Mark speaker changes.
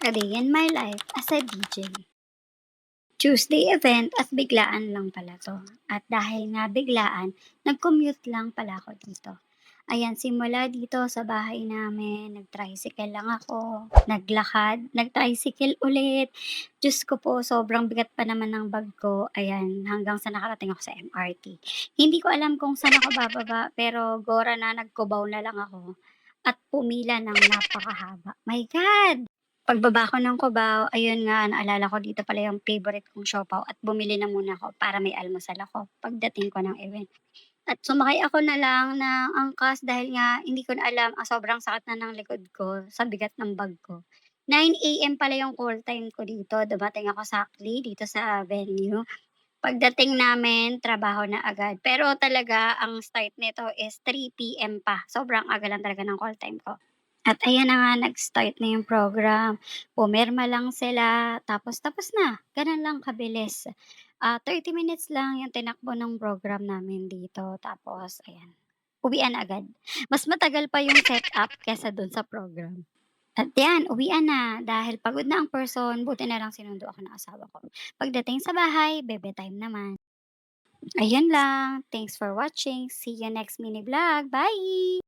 Speaker 1: A Day in My Life as a DJ. Tuesday event at biglaan lang pala 'to. At dahil nga biglaan, nag-commute lang pala ako dito. Ayan, simula dito sa bahay namin, nag-tricycle lang ako, naglakad, nag-tricycle ulit. Diyos ko po, sobrang bigat pa naman ng bag ko, ayan, hanggang sa nakarating ako sa MRT. Hindi ko alam kung saan ako bababa, pero gora na nagkubaw na lang ako at pumila ng napakahaba. My God! Pagbaba ko ng Cubao, ayun nga naalala ko dito pala yung favorite kong siopaw at bumili na muna ako para may almusal ako pagdating ko ng event. At sumakay ako na lang ng angkas dahil nga hindi ko na alam, sobrang sakit na ng likod ko sa bigat ng bag ko. 9 AM pala yung call time ko dito, dumating ako sakli dito sa venue. Pagdating namin trabaho na agad, pero talaga ang start nito is 3 PM pa, sobrang aga lang talaga ng call time ko. At ayan na nga nag-start na yung program, pumirma lang sila tapos tapos na, gano'n lang kabilis. 30 minutes lang yung tinakbo ng program namin dito tapos ayan, uwian na agad. Mas matagal pa yung setup kaysa dun sa program. At 'yan, uwian na dahil pagod na ang person, buti na lang sinundo ako ng asawa ko. Pagdating sa bahay, bebe time naman. Ayun lang, thanks for watching, see you next mini vlog, bye!